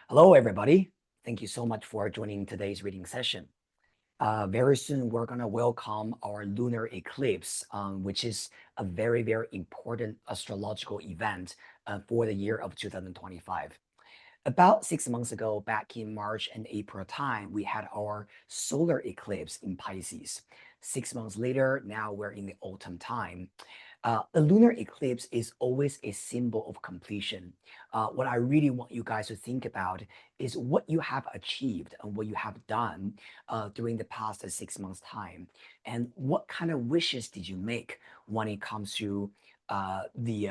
Hello, everybody. Thank you so much for joining today's reading session. Very soon, we're going to welcome our lunar eclipse, which is a very, very important astrological event for the year of 2025. About 6 months ago, back in March and April time, we had our solar eclipse in Pisces. 6 months later, now we're in the autumn time. The lunar eclipse is always a symbol of completion. What I really want you guys to think about is what you have achieved and what you have done during the past 6 months' time, and what kind of wishes did you make when it comes to the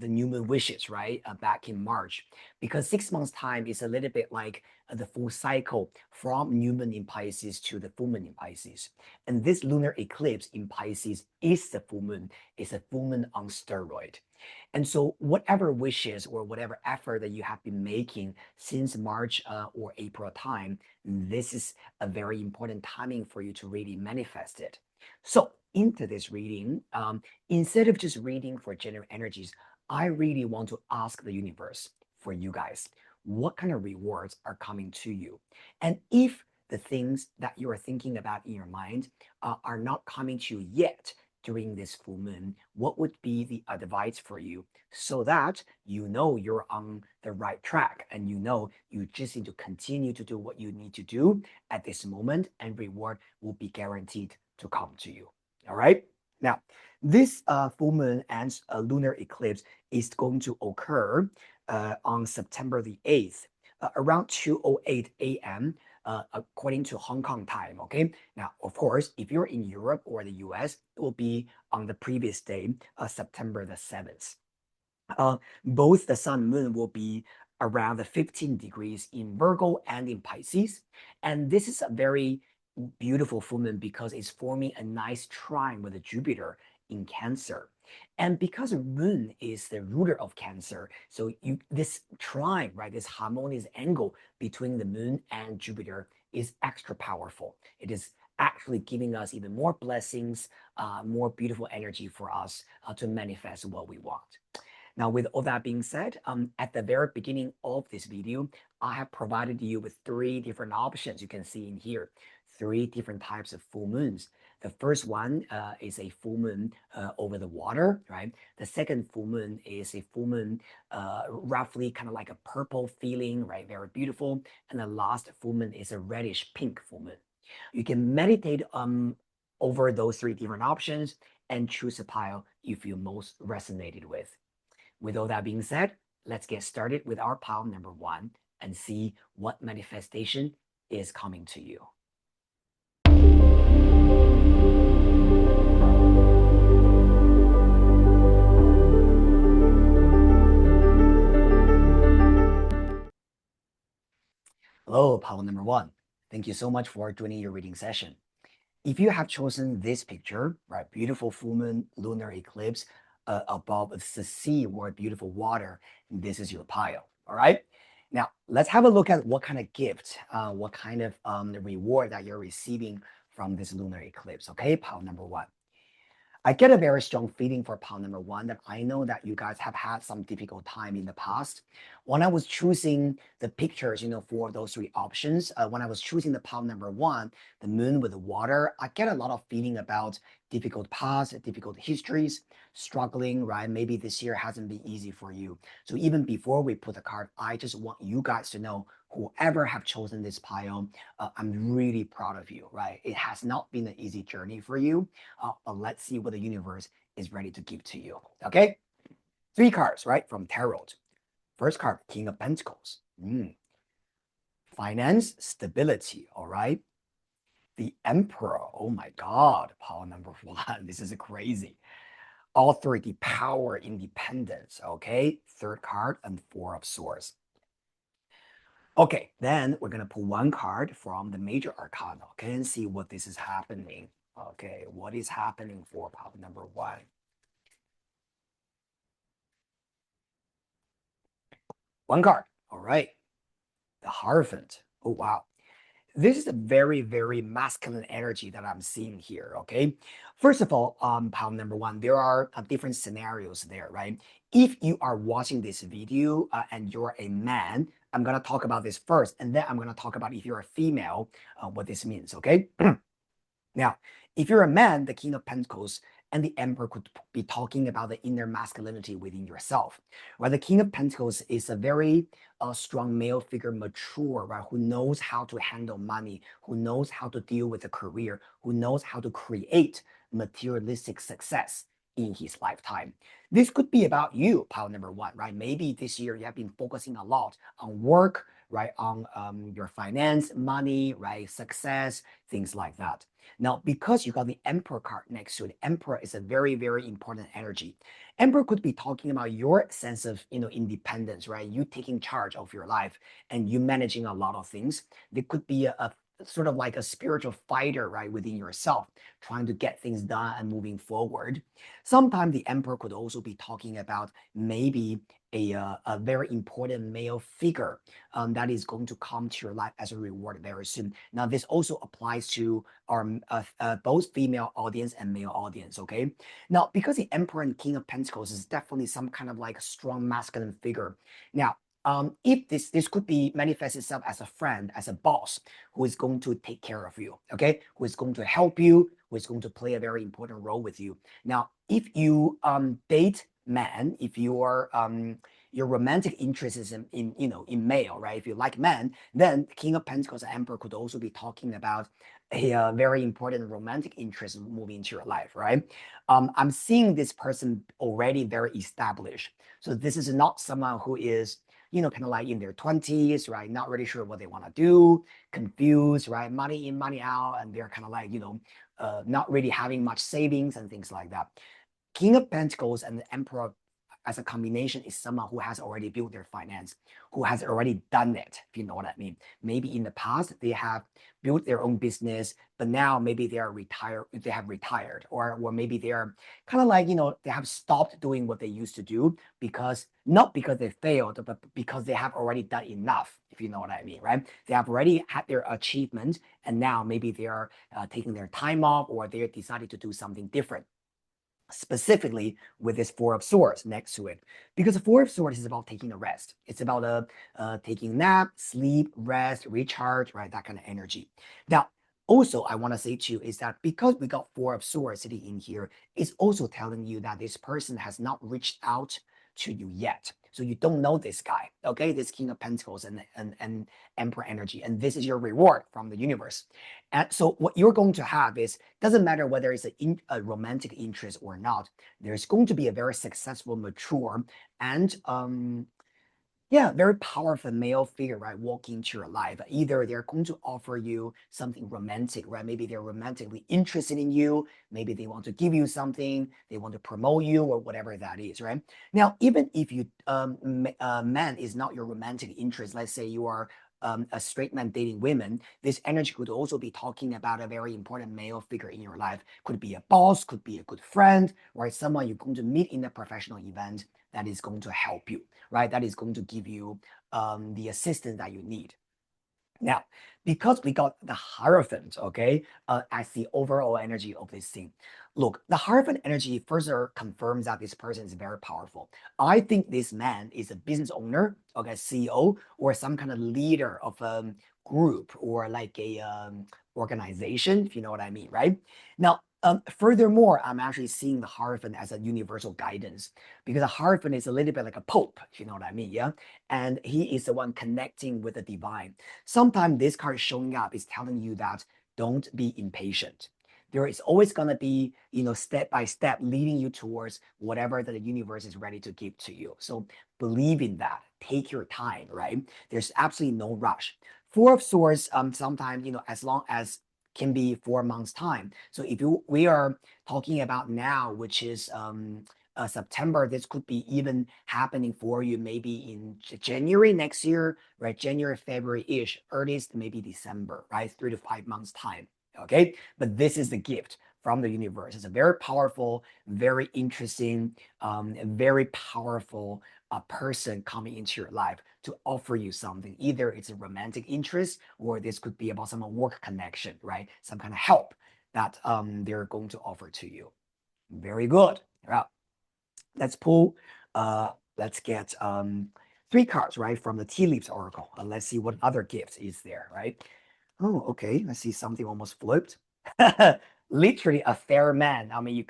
new moon wishes, right? Back in March, because 6 months' time is a little bit like the full cycle from new moon in Pisces to the full moon in Pisces. And this lunar eclipse in Pisces is the full moon. It's a full moon on steroid. And so whatever wishes or whatever effort that you have been making since March or April time, this is a very important timing for you to really manifest it. So into this reading, instead of just reading for general energies, I really want to ask the universe for you guys, what kind of rewards are coming to you? And if the things that you are thinking about in your mind are not coming to you yet during this full moon, what would be the advice for you so that you know you're on the right track and you know you just need to continue to do what you need to do at this moment, and reward will be guaranteed to come to you. All right. Now, this full moon and lunar eclipse is going to occur on September the 8th, around 2:08 a.m. According to Hong Kong time. Okay. Now, of course, if you're in Europe or the US, it will be on the previous day, September the 7th. Both the sun and moon will be around the 15 degrees in Virgo and in Pisces. And this is a very beautiful full moon because it's forming a nice trine with Jupiter in Cancer. And because moon is the ruler of Cancer, so this trine, right, this harmonious angle between the moon and Jupiter is extra powerful. It is actually giving us even more blessings, more beautiful energy for us to manifest what we want. Now, with all that being said, at the very beginning of this video, I have provided you with three different options you can see in here, three different types of full moons. The first one is a full moon over the water, right? The second full moon is a full moon roughly kind of like a purple feeling, right? Very beautiful. And the last full moon is a reddish pink full moon. You can meditate over those three different options and choose a pile you feel most resonated with. With all that being said, let's get started with our pile number one and see what manifestation is coming to you. Hello, pile number one. Thank you so much for joining your reading session. If you have chosen this picture, right, beautiful full moon, lunar eclipse above the sea or beautiful water, this is your pile. All right. Now let's have a look at what kind of gift, what kind of reward that you're receiving from this lunar eclipse. Okay, pile number one. I get a very strong feeling for pile number one that I know that you guys have had some difficult time in the past. When I was choosing the pictures, for those three options, when I was choosing the pile number one, the moon with the water, I get a lot of feeling about difficult past, difficult histories, struggling, right? Maybe this year hasn't been easy for you. So even before we put the card, I just want you guys to know, whoever have chosen this pile, I'm really proud of you, right? It has not been an easy journey for you, but let's see what the universe is ready to give to you. Okay, three cards, right, from tarot. First card, King of Pentacles. Finance, stability. All right. The Emperor. Oh my God, pile number one. This is crazy. Authority, power, independence. Okay, third card, and Four of Swords. Okay, then we're gonna pull one card from the major arcana, okay, and see what this is happening. Okay, what is happening for pile number one? One card. All right, the Hierophant. Oh wow. This is a very, very masculine energy that I'm seeing here. Okay. First of all, pile number one, there are different scenarios there, right? If you are watching this video and you're a man, I'm going to talk about this first, and then I'm going to talk about if you're a female, what this means. Okay. Now, if you're a man, the King of Pentacles and the Emperor could be talking about the inner masculinity within yourself. While the King of Pentacles is a very strong male figure, mature, right, who knows how to handle money, who knows how to deal with a career, who knows how to create materialistic success in his lifetime. This could be about you, pile number one, right? Maybe this year you have been focusing a lot on work, right, on your finance, money, right, success, things like that. Now, because you got the Emperor card next to it, Emperor is a very, very important energy. Emperor could be talking about your sense of, independence, right? You taking charge of your life and you managing a lot of things. There could be a sort of like a spiritual fighter, right, within yourself, trying to get things done and moving forward. Sometimes the Emperor could also be talking about maybe a very important male figure that is going to come to your life as a reward very soon. Now, this also applies to our both female audience and male audience. Okay. Now, because the Emperor and King of Pentacles is definitely some kind of like strong masculine figure. Now, if this could be manifest itself as a friend, as a boss who is going to take care of you, okay, who is going to help you, who is going to play a very important role with you. Now, if you date men, if you are your romantic interest is in male, right? If you like men, then King of Pentacles and Emperor could also be talking about a very important romantic interest moving into your life, right? I'm seeing this person already very established. So this is not someone who is, kind of like in their 20s, right? Not really sure what they want to do, confused, right? Money in, money out, and they're kind of like, not really having much savings and things like that. King of Pentacles and the Emperor as a combination is someone who has already built their finance, who has already done it, if you know what I mean. Maybe in the past they have built their own business, but now maybe they are retired, they have retired, or maybe they are kind of like, they have stopped doing what they used to do because not because they failed, but because they have already done enough, if you know what I mean, right? They have already had their achievement, and now maybe they are taking their time off, or they decided to do something different, specifically with this Four of Swords next to it, because the Four of Swords is about taking a rest. It's about taking nap, sleep, rest, recharge, right? That kind of energy. Now, also, I want to say to you is that because we got Four of Swords sitting in here, it's also telling you that this person has not reached out to you yet. So you don't know this guy, okay? This King of Pentacles and Emperor energy, and this is your reward from the universe. And so what you're going to have is, doesn't matter whether it's a romantic interest or not, there's going to be a very successful, mature, and yeah, very powerful male figure, right, walking into your life. Either they're going to offer you something romantic, right? Maybe they're romantically interested in you. Maybe they want to give you something. They want to promote you or whatever that is, right? Now, even if you man is not your romantic interest, let's say you are a straight man dating women, this energy could also be talking about a very important male figure in your life. Could be a boss, could be a good friend, or someone you're going to meet in a professional event that is going to help you, right? That is going to give you the assistance that you need. Now, because we got the Hierophant, okay, as the overall energy of this thing. Look, the Hierophant energy further confirms that this person is very powerful. I think this man is a business owner, okay, CEO, or some kind of leader of a group or like a organization, if you know what I mean, right? Now, furthermore, I'm actually seeing the Hierophant as a universal guidance, because the Hierophant is a little bit like a pope, if you know what I mean, yeah? And he is the one connecting with the divine. Sometimes this card showing up is telling you that don't be impatient. There is always going to be, step by step leading you towards whatever that the universe is ready to give to you. So believe in that. Take your time, right? There's absolutely no rush. Four of Swords, sometimes, as long as can be 4 months time. So if we are talking about now, which is September, this could be even happening for you maybe in January next year, right? January, February-ish, earliest maybe December, right? 3 to 5 months time. Okay. But this is the gift from the universe. It's a very powerful, very interesting, very powerful a person coming into your life to offer you something. Either it's a romantic interest, or this could be about some work connection, right? Some kind of help that they're going to offer to you. Very good. Yeah. Let's pull, let's get 3 cards, right, from the Tea Leaves Oracle. Let's see what other gift is there, right? Oh, okay. I see something almost flipped. Literally a fair man. I mean, you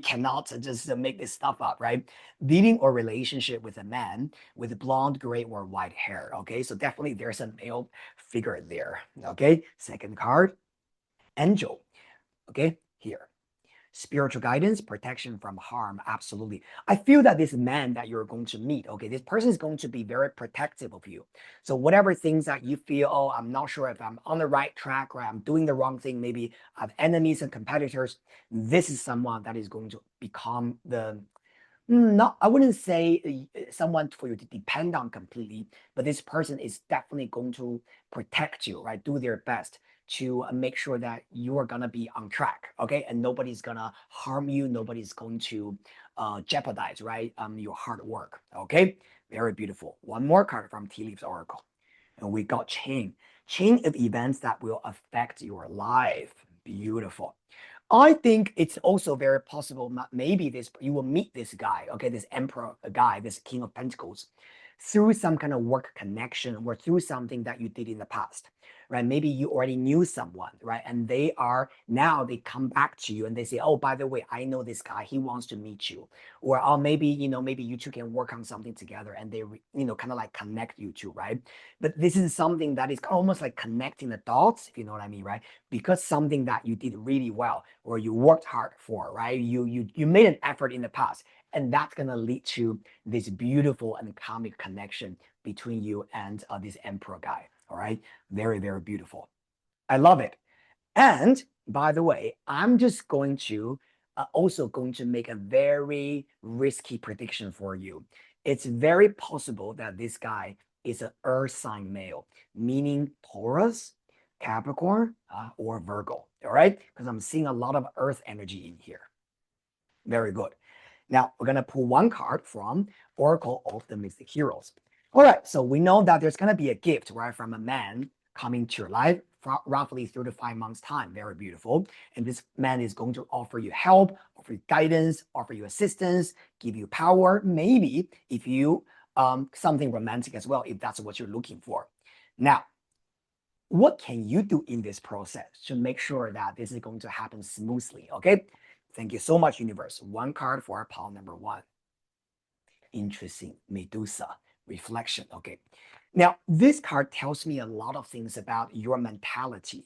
cannot just make this stuff up, right? Leading or relationship with a man with blonde, gray, or white hair. Okay, so definitely there's a male figure there. Okay, second card, angel. Okay, here. Spiritual guidance, protection from harm. Absolutely. I feel that this man that you're going to meet, okay, this person is going to be very protective of you. So whatever things that you feel, oh, I'm not sure if I'm on the right track or I'm doing the wrong thing, maybe I have enemies and competitors, this is someone that is going to become the not, I wouldn't say someone for you to depend on completely, but this person is definitely going to protect you, right? Do their best to make sure that you are gonna be on track, okay? And nobody's gonna harm you, nobody's going to jeopardize, right? Your hard work, okay? Very beautiful. One more card from Tea Leaves Oracle, and we got chain of events that will affect your life. Beautiful. I think it's also very possible maybe this you will meet this guy, okay, this emperor guy, this king of pentacles, through some kind of work connection or through something that you did in the past, right? Maybe you already knew someone, right? And they are now they come back to you and they say, oh, by the way, I know this guy, he wants to meet you. Or oh, maybe, maybe you two can work on something together and they, kind of like connect you two, right? But this is something that is almost like connecting the dots, if you know what I mean, right? Because something that you did really well or you worked hard for, right? You made an effort in the past, and that's gonna lead to this beautiful and karmic connection between you and this emperor guy. All right, very, very beautiful. I love it. And by the way, I'm just going to also going to make a very risky prediction for you. It's very possible that this guy is an earth sign male, meaning Taurus, Capricorn, or Virgo. All right, because I'm seeing a lot of earth energy in here. Very good. Now we're gonna pull one card from Oracle of the Mystic Heroes. All right, so we know that there's gonna be a gift, right, from a man coming to your life for roughly 3 to 5 months time. Very beautiful. And this man is going to offer you help, offer you guidance, offer you assistance, give you power. Maybe if you something romantic as well, if that's what you're looking for. Now, what can you do in this process to make sure that this is going to happen smoothly? Okay. Thank you so much, universe. One card for our pile number 1. Interesting. Medusa. Reflection. Okay. Now, this card tells me a lot of things about your mentality.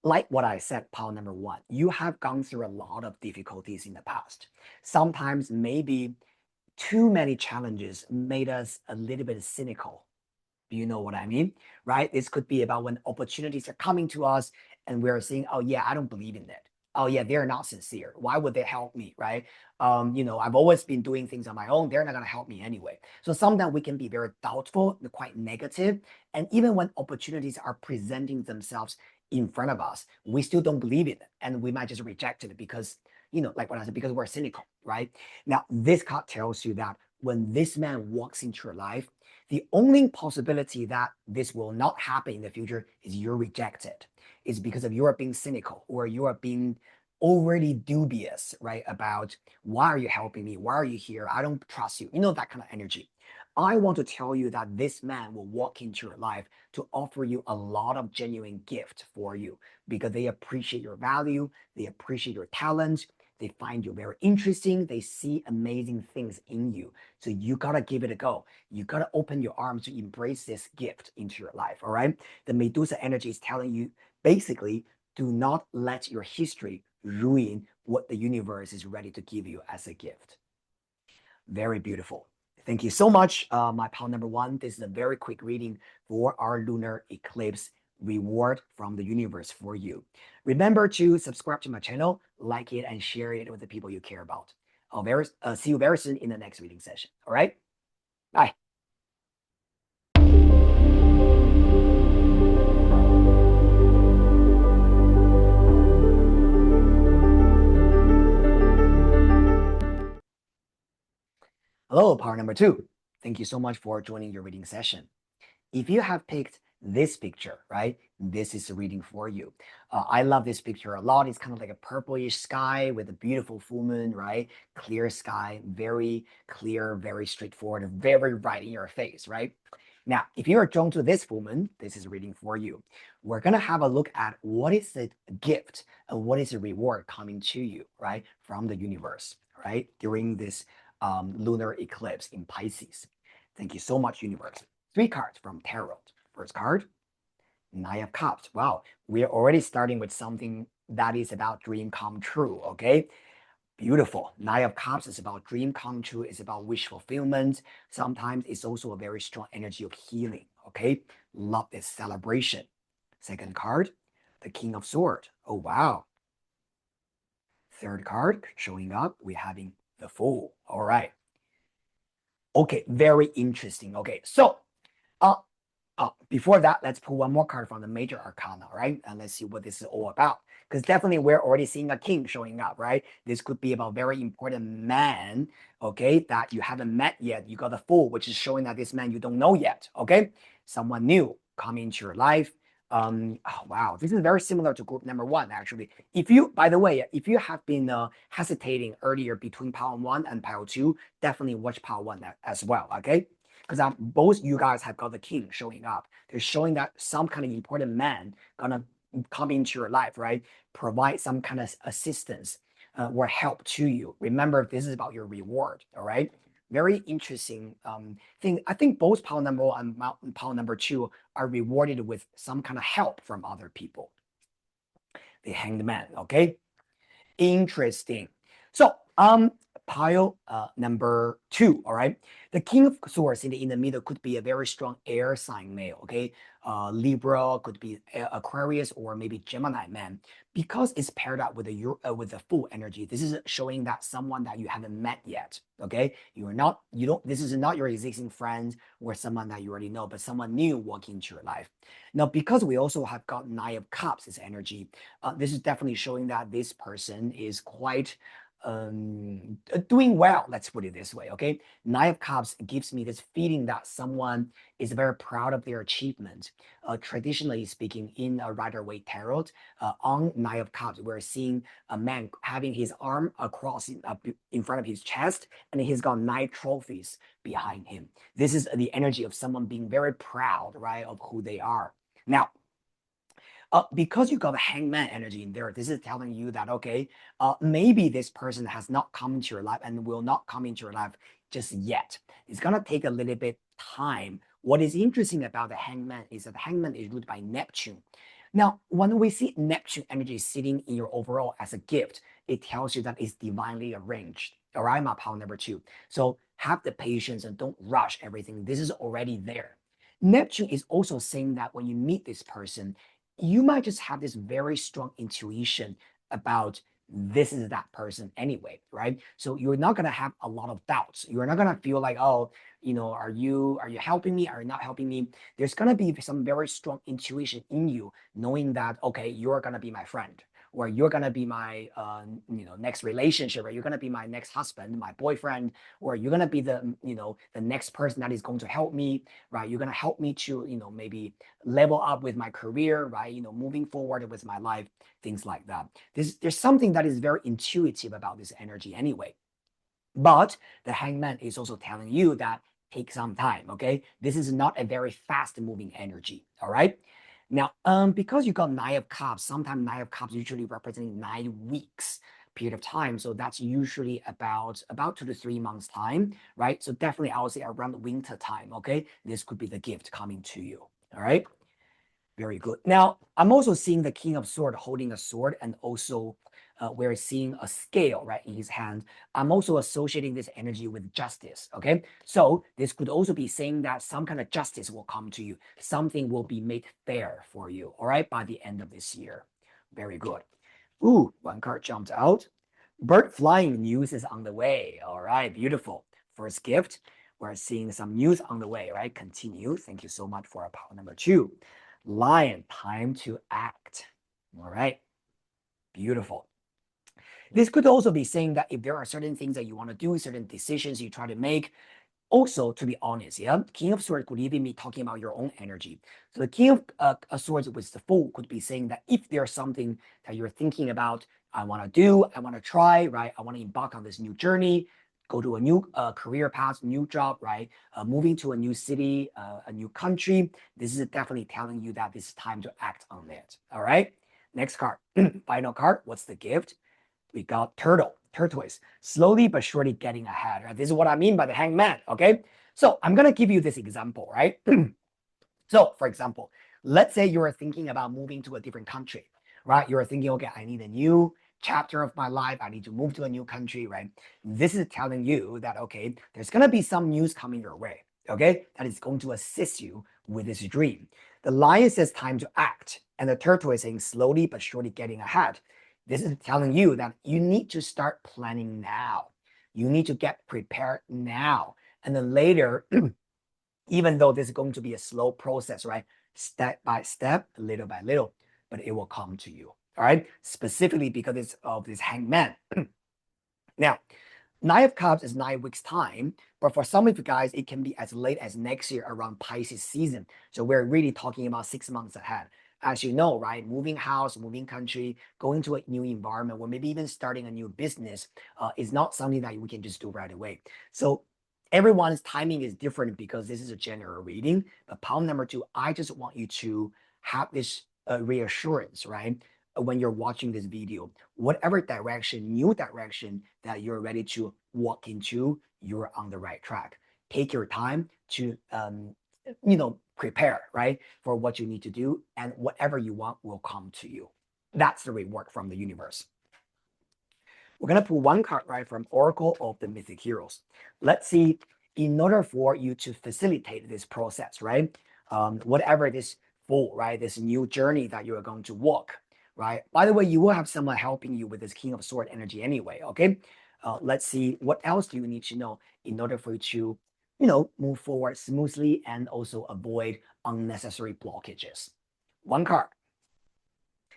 Like what I said, pile number 1, you have gone through a lot of difficulties in the past. Sometimes maybe too many challenges made us a little bit cynical. Do you know what I mean? Right? This could be about when opportunities are coming to us and we're saying, oh, yeah, I don't believe in it. Oh, yeah, they're not sincere. Why would they help me? Right? I've always been doing things on my own. They're not going to help me anyway. So sometimes we can be very doubtful and quite negative. And even when opportunities are presenting themselves in front of us, we still don't believe it. And we might just reject it because, like what I said, because we're cynical, right? Now, this card tells you that when this man walks into your life, the only possibility that this will not happen in the future is you're rejected. It's because of you are being cynical or you are being overly dubious, right? About why are you helping me? Why are you here? I don't trust you. That kind of energy. I want to tell you that this man will walk into your life to offer you a lot of genuine gift for you because they appreciate your value, they appreciate your talent, they find you very interesting, they see amazing things in you. So you gotta give it a go. You gotta open your arms to embrace this gift into your life. All right. The Medusa energy is telling you basically do not let your history ruin what the universe is ready to give you as a gift. Very beautiful. Thank you so much, my pal number 1. This is a very quick reading for our lunar eclipse reward from the universe for you. Remember to subscribe to my channel, like it, and share it with the people you care about. I'll see you very soon in the next reading session. All right? Bye. Hello, partner. number 2, thank you so much for joining your reading session. If you have picked this picture, right, this is a reading for you. I love this picture a lot. It's kind of like a purplish sky with a beautiful full moon, right? Clear sky, very clear, very straightforward, very right in your face, right? Now, if you are drawn to this full moon, this is a reading for you. We're going to have a look at what is the gift and what is the reward coming to you, right, from the universe, right, during this lunar eclipse in Pisces. Thank you so much, universe. 3 cards from tarot. First card, Nine of Cups. Wow, we are already starting with something that is about dream come true, okay? Beautiful. Nine of Cups is about dream come true. It's about wish fulfillment. Sometimes it's also a very strong energy of healing, okay? Love this celebration. Second card, the King of Swords. Oh, wow. Third card showing up, we're having the Fool. All right. Okay, very interesting. Okay, so uh, before that, let's pull one more card from the major arcana, right? And let's see what this is all about. Because definitely we're already seeing a king showing up, right? This could be about very important man, okay, that you haven't met yet. You got a fool, which is showing that this man you don't know yet, okay? Someone new coming into your life. Oh, wow, this is very similar to group number 1, actually. If you, by the way, if you have been hesitating earlier between pile 1 and pile 2, definitely watch pile 1 as well, okay? Because both you guys have got the king showing up. They're showing that some kind of important man gonna come into your life, right? Provide some kind of assistance or help to you. Remember, this is about your reward, all right? Very interesting thing. I think both pile number 1 and pile number 2 are rewarded with some kind of help from other people. The Hanged Man, okay? Interesting. So, pile number 2, all right? The King of Swords in the middle could be a very strong air sign male, okay? Libra could be Aquarius or maybe Gemini man. Because it's paired up with the full energy, this is showing that someone that you haven't met yet, okay? This is not your existing friend or someone that you already know, but someone new walking into your life. Now, because we also have got Nine of Cups as energy, this is definitely showing that this person is quite doing well. Let's put it this way, okay? Nine of Cups gives me this feeling that someone is very proud of their achievement. Traditionally speaking, in a Rider-Waite tarot, on Nine of Cups, we're seeing a man having his arm across in front of his chest, and he's got 9 trophies behind him. This is the energy of someone being very proud, right, of who they are. Now, because you got the hangman energy in there, this is telling you that, okay, maybe this person has not come into your life and will not come into your life just yet. It's going to take a little bit time. What is interesting about the hangman is that the hangman is ruled by Neptune. Now, when we see Neptune energy sitting in your overall as a gift, it tells you that it's divinely arranged. All right, my power number 2. So have the patience and don't rush everything. This is already there. Neptune is also saying that when you meet this person, you might just have this very strong intuition about this is that person anyway, right? So you're not gonna have a lot of doubts. You're not gonna feel like, oh, are you helping me? Are you not helping me? There's gonna be some very strong intuition in you, knowing that, okay, you're gonna be my friend, or you're gonna be my next relationship, or you're gonna be my next husband, my boyfriend, or you're gonna be the next person that is going to help me, right? You're gonna help me to maybe level up with my career, right? Moving forward with my life, things like that. There's something that is very intuitive about this energy anyway. But the hangman is also telling you that take some time, okay? This is not a very fast moving energy, all right? Now, because you got Nine of Cups, sometimes Nine of Cups usually representing 9 weeks period of time. So that's usually about 2 to 3 months time, right? So definitely I would say around winter time, okay? This could be the gift coming to you, all right? Very good. Now, I'm also seeing the King of Swords holding a sword, and also we're seeing a scale, right, in his hand. I'm also associating this energy with justice, okay? So this could also be saying that some kind of justice will come to you. Something will be made fair for you, all right, by the end of this year. Very good. Ooh, one card jumped out. Bird flying news is on the way. All right, beautiful. First gift, we're seeing some news on the way, right? Continue. Thank you so much for our power number 2. Lion, time to act. All right, beautiful. This could also be saying that if there are certain things that you want to do, certain decisions you try to make, Also, to be honest, yeah, King of Swords could even be talking about your own energy. So the King of Swords with the Fool could be saying that if there's something that you're thinking about, I want to do, I want to try, right? I want to embark on this new journey, go to a new career path, new job, right? Moving to a new city, a new country. This is definitely telling you that it's time to act on it. All right. Next card, final card. What's the gift? We got tortoise, slowly but surely getting ahead. Right? This is what I mean by the hangman. Okay. So I'm going to give you this example, right? So, for example, let's say you're thinking about moving to a different country, right? You're thinking, okay, I need a new chapter of my life. I need to move to a new country, right? This is telling you that, okay, there's going to be some news coming your way, okay, that is going to assist you with this dream. The lion says time to act, and the turtle is saying slowly but surely getting ahead. This is telling you that you need to start planning now. You need to get prepared now. And then later, even though this is going to be a slow process, right? Step by step, little by little, but it will come to you. All right. Specifically because of this hangman. Now, Nine of Cups is 9 weeks time, but for some of you guys, it can be as late as next year around Pisces season. So we're really talking about 6 months ahead. As you know, right, moving house, moving country, going to a new environment, or maybe even starting a new business is not something that we can just do right away. So everyone's timing is different because this is a general reading. But pound number two, I just want you to have this reassurance, right? When you're watching this video, whatever direction, new direction that you're ready to walk into, you're on the right track. Take your time to, prepare, right, for what you need to do, and whatever you want will come to you. That's the reward from the universe. We're going to pull one card, right, from Oracle of the Mythic Heroes. Let's see, in order for you to facilitate this process, right, whatever this for, right, this new journey that you are going to walk, right? By the way, you will have someone helping you with this King of Sword energy anyway, okay? Let's see, what else do you need to know in order for you to, move forward smoothly and also avoid unnecessary blockages. One card.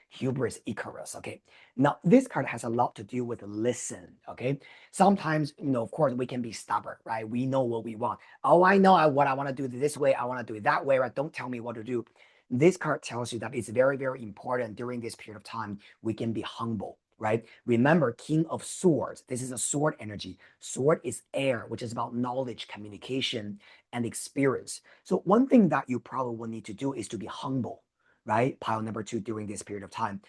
Hubris Icarus. Okay. Now, this card has a lot to do with listen. Okay. Sometimes, of course, we can be stubborn, right? We know what we want. Oh, I know what I want to do this way. I want to do it that way, right? Don't tell me what to do. This card tells you that it's very, very important during this period of time. We can be humble, right? Remember, King of Swords. This is a sword energy. Sword is air, which is about knowledge, communication, and experience. So one thing that you probably will need to do is to be humble, right? Pile number two during this period of time.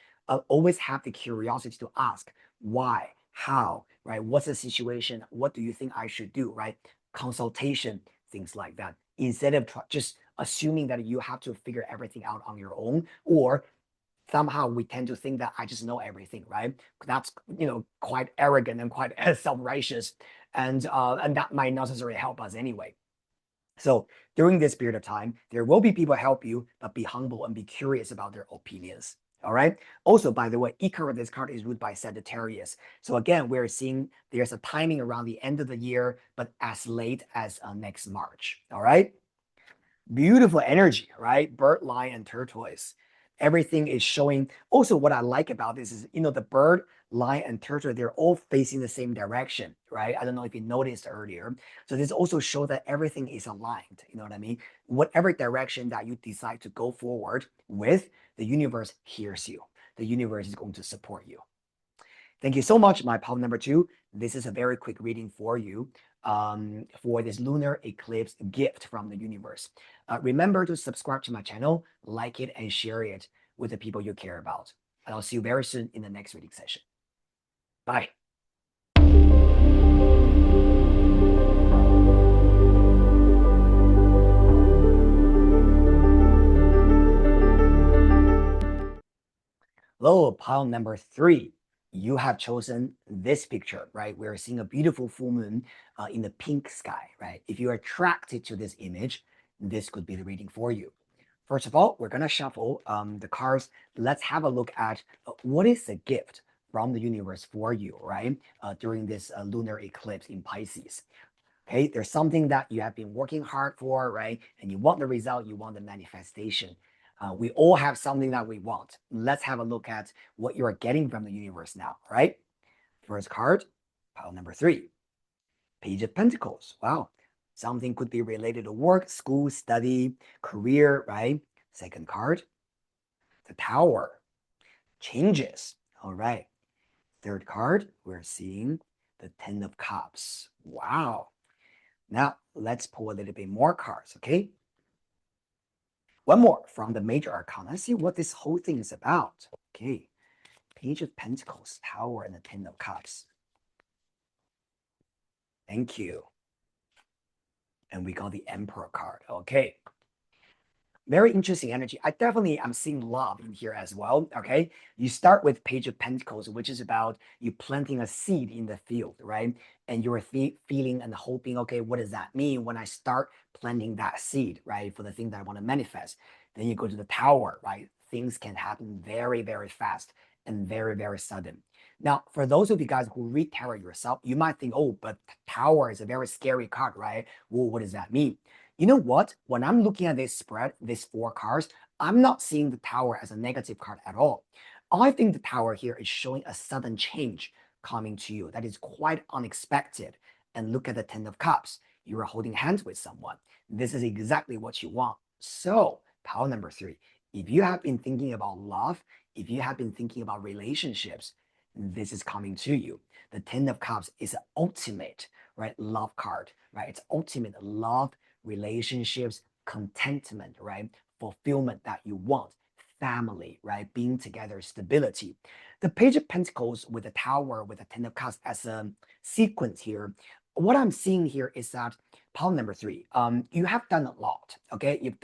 Always have the curiosity to ask why, how, right? What's the situation? What do you think I should do, right? Consultation, things like that. Instead of just assuming that you have to figure everything out on your own, or somehow we tend to think that I just know everything, right? That's quite arrogant and quite self-righteous, and that might not necessarily help us anyway. So during this period of time, there will be people help you, but be humble and be curious about their opinions. All right. Also, by the way, Icarus, this card is ruled by Sagittarius. So again, we're seeing there's a timing around the end of the year, but as late as next March. All right. Beautiful energy, right? Bird, lion, and tortoise. Everything is showing. Also, what I like about this is, the bird, lion, and turtle, they're all facing the same direction, right? I don't know if you noticed earlier. So this also shows that everything is aligned. You know what I mean? Whatever direction that you decide to go forward with, the universe hears you. The universe is going to support you. Thank you so much, my pal number two. This is a very quick reading for you for this lunar eclipse gift from the universe. Remember to subscribe to my channel, like it, and share it with the people you care about. And I'll see you very soon in the next reading session. Bye. Hello, pile number three. You have chosen this picture, right? We're seeing a beautiful full moon in the pink sky, right? If you're attracted to this image, this could be the reading for you. First of all, we're going to shuffle the cards. Let's have a look at what is the gift from the universe for you, right? During this lunar eclipse in Pisces. Okay, there's something that you have been working hard for, right? And you want the result, you want the manifestation. We all have something that we want. Let's have a look at what you are getting from the universe now, right? First card, pile number three, Page of Pentacles. Wow. Something could be related to work, school, study, career, right? Second card, the Tower, changes. All right. Third card, we're seeing the Ten of Cups. Wow. Now, let's pull a little bit more cards, okay? One more from the major arcana. Let's see what this whole thing is about. Okay. Page of Pentacles, Tower, and the Ten of Cups. Thank you. And we got the Emperor card. Okay. Very interesting energy. I definitely am seeing love in here as well. Okay. You start with Page of Pentacles, which is about you planting a seed in the field, right? And you're feeling and hoping, okay, what does that mean when I start planting that seed, right? For the thing that I want to manifest. Then you go to the Tower, right? Things can happen very, very fast and very, very sudden. Now, for those of you guys who read tarot yourself, you might think, oh, but Tower is a very scary card, right? Well, what does that mean? You know what? When I'm looking at this spread, these four cards, I'm not seeing the Tower as a negative card at all. I think the Tower here is showing a sudden change coming to you that is quite unexpected. And look at the Ten of Cups. You are holding hands with someone. This is exactly what you want. So, pile number three, if you have been thinking about love, if you have been thinking about relationships, this is coming to you. The Ten of Cups is an ultimate, right, love card, right? It's ultimate love, relationships, contentment, right? Fulfillment that you want, family, right? Being together, stability. The Page of Pentacles with the Tower, with the Ten of Cups as a sequence here. What I'm seeing here is that pile number three, you have done a lot, okay? You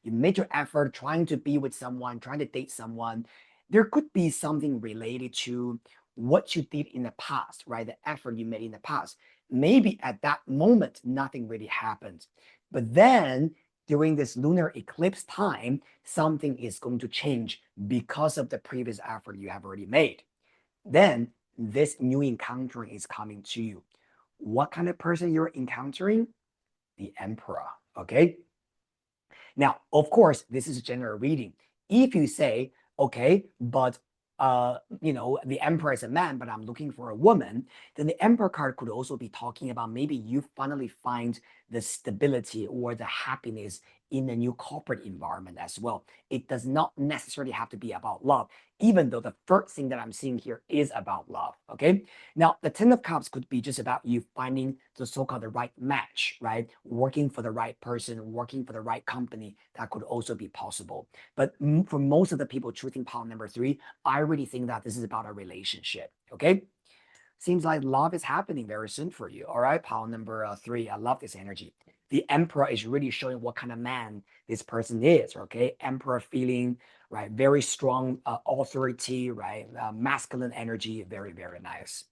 made your effort trying to be with someone, trying to date someone. There could be something related to what you did in the past, right? The effort you made in the past. Maybe at that moment, nothing really happened. But then during this lunar eclipse time, something is going to change because of the previous effort you have already made. Then this new encountering is coming to you. What kind of person you're encountering? The Emperor. Okay. Now, of course, this is a general reading. If you say, okay, but the emperor is a man, but I'm looking for a woman, then the emperor card could also be talking about maybe you finally find the stability or the happiness in a new corporate environment as well. It does not necessarily have to be about love, even though the first thing that I'm seeing here is about love. Okay. Now, the Ten of Cups could be just about you finding the so-called the right match, right? Working for the right person, working for the right company. That could also be possible. But for most of the people choosing pile number three, I really think that this is about a relationship. Okay. Seems like love is happening very soon for you. All right. Pile number three. I love this energy. The Emperor is really showing what kind of man this person is. Okay. Emperor feeling, right? Very strong authority, right? Masculine energy. Very, very nice.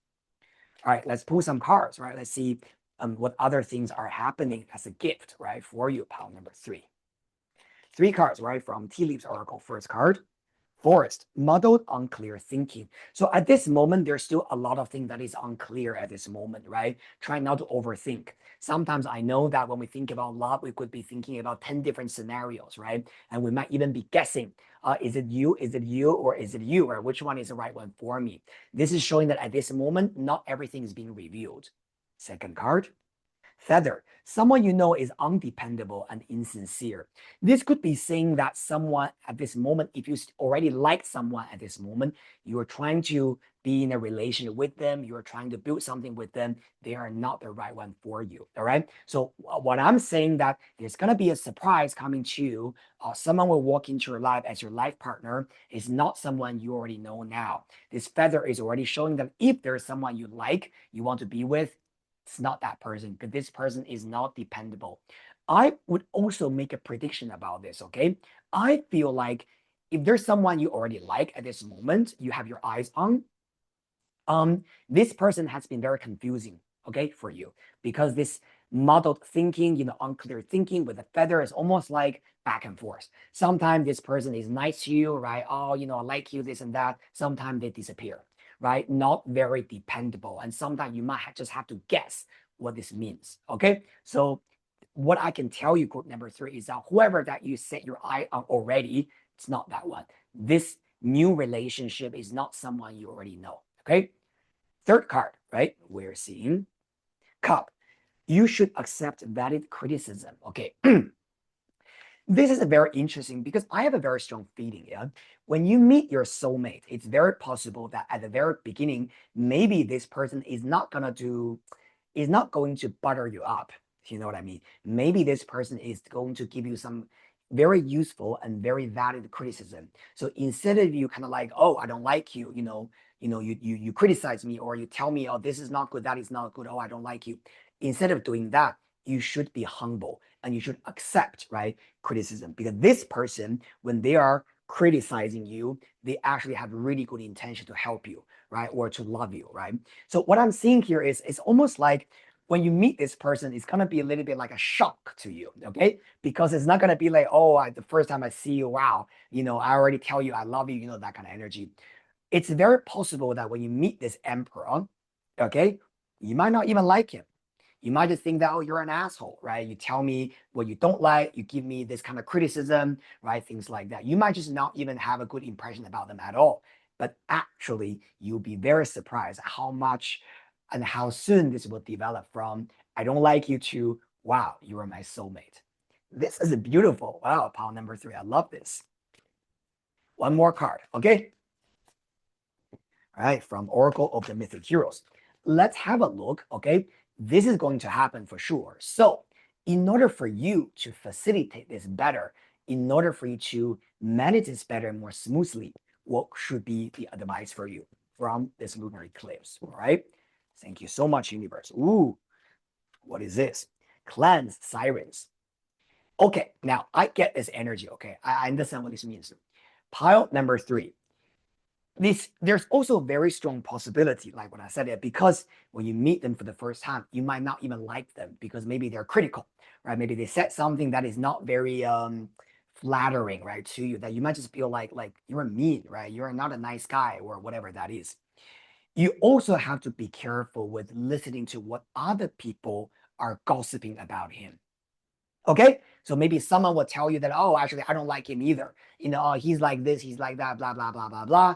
All right, let's pull some cards, right? Let's see what other things are happening as a gift, right, for you, pile number three. Three cards, right, from Tea Leaves Oracle. First card, Forest, muddled, unclear thinking. So at this moment, there's still a lot of things that is unclear at this moment, right? Try not to overthink. Sometimes I know that when we think about love, we could be thinking about 10 different scenarios, right? And we might even be guessing, is it you, or is it you, or which one is the right one for me? This is showing that at this moment, not everything is being revealed. Second card, Feather, someone you know is undependable and insincere. This could be saying that someone at this moment, if you already like someone at this moment, you are trying to be in a relationship with them, you are trying to build something with them, they are not the right one for you. All right. So what I'm saying that there's gonna be a surprise coming to you. Someone will walk into your life as your life partner. Is not someone you already know now. This feather is already showing that if there's someone you like, you want to be with, it's not that person because this person is not dependable. I would also make a prediction about this, okay? I feel like if there's someone you already like at this moment, you have your eyes on, this person has been very confusing, okay, for you because this muddled thinking, unclear thinking with a feather is almost like back and forth. Sometimes this person is nice to you, right? Oh, I like you, this and that. Sometimes they disappear, right? Not very dependable. And sometimes you might just have to guess what this means, okay? So what I can tell you, group number three, is that whoever that you set your eye on already, it's not that one. This new relationship is not someone you already know, okay? Third card, right? We're seeing Cup. You should accept valid criticism. Okay. This is a very interesting because I have a very strong feeling. Yeah. When you meet your soulmate, it's very possible that at the very beginning, maybe this person is not going to butter you up. You know what I mean? Maybe this person is going to give you some very useful and very valid criticism. So instead of you kind of like, oh, I don't like you, you criticize me or you tell me, oh, this is not good, that is not good, oh, I don't like you. Instead of doing that, you should be humble and you should accept, right, criticism, because this person, when they are criticizing you, they actually have really good intention to help you, right, or to love you, right? So what I'm seeing here is it's almost like when you meet this person, it's gonna be a little bit like a shock to you, okay? Because it's not gonna be like, oh, the first time I see you, wow, I already tell you I love you, that kind of energy. It's very possible that when you meet this emperor, okay, you might not even like him. You might just think that, oh, you're an asshole, right? You tell me what you don't like, you give me this kind of criticism, right? Things like that. You might just not even have a good impression about them at all. But actually, you'll be very surprised how much and how soon this will develop from, I don't like you, to, wow, you are my soulmate. This is a beautiful, wow, pile number 3. I love this. One more card, okay? All right, from Oracle of the Mythic Heroes. Let's have a look, okay? This is going to happen for sure. So in order for you to facilitate this better, in order for you to manage this better and more smoothly, what should be the advice for you from this lunar eclipse, all right? Thank you so much, universe. Ooh, what is this? Clans, sirens. Okay, now I get this energy, okay? I understand what this means. Pile number 3. There's also a very strong possibility, like when I said it, because when you meet them for the first time, you might not even like them because maybe they're critical, right? Maybe they said something that is not very flattering, right, to you, that you might just feel like you're mean, right? You're not a nice guy or whatever that is. You also have to be careful with listening to what other people are gossiping about him. Okay. So maybe someone will tell you that, oh, actually, I don't like him either. Oh, he's like this, he's like that, blah, blah, blah, blah, blah.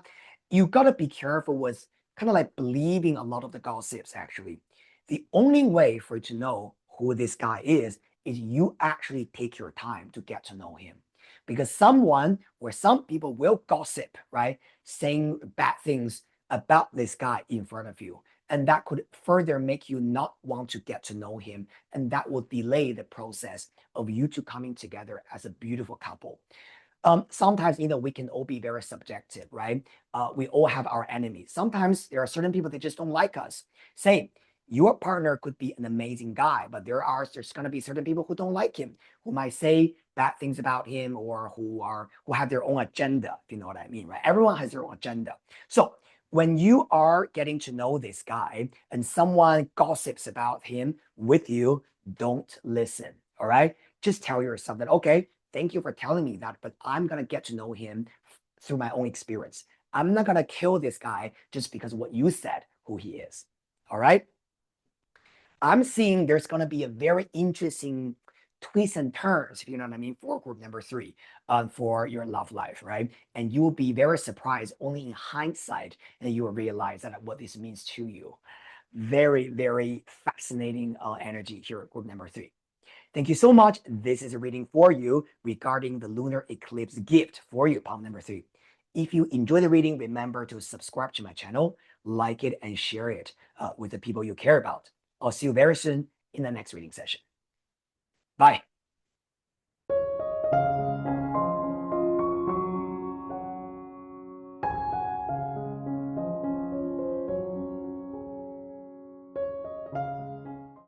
You got to be careful with kind of like believing a lot of the gossips, actually. The only way for you to know who this guy is you actually take your time to get to know him. Because someone or some people will gossip, right? Saying bad things about this guy in front of you. And that could further make you not want to get to know him. And that will delay the process of you two coming together as a beautiful couple. Sometimes, we can all be very subjective, right? We all have our enemies. Sometimes there are certain people that just don't like us. Same, your partner could be an amazing guy, but there's going to be certain people who don't like him, who might say bad things about him, or who have their own agenda, if you know what I mean, right? Everyone has their own agenda. So when you are getting to know this guy and someone gossips about him with you, don't listen. All right. Just tell yourself that, okay, thank you for telling me that, but I'm going to get to know him through my own experience. I'm not going to kill this guy just because of what you said who he is. All right. I'm seeing there's going to be a very interesting twists and turns, if you know what I mean, for group number 3, for your love life, right? And you will be very surprised only in hindsight, and you will realize that what this means to you. Very, very fascinating energy here at group number 3. Thank you so much. This is a reading for you regarding the lunar eclipse gift for you, palm number 3. If you enjoy the reading, remember to subscribe to my channel, like it, and share it with the people you care about. I'll see you very soon in the next reading session. Bye.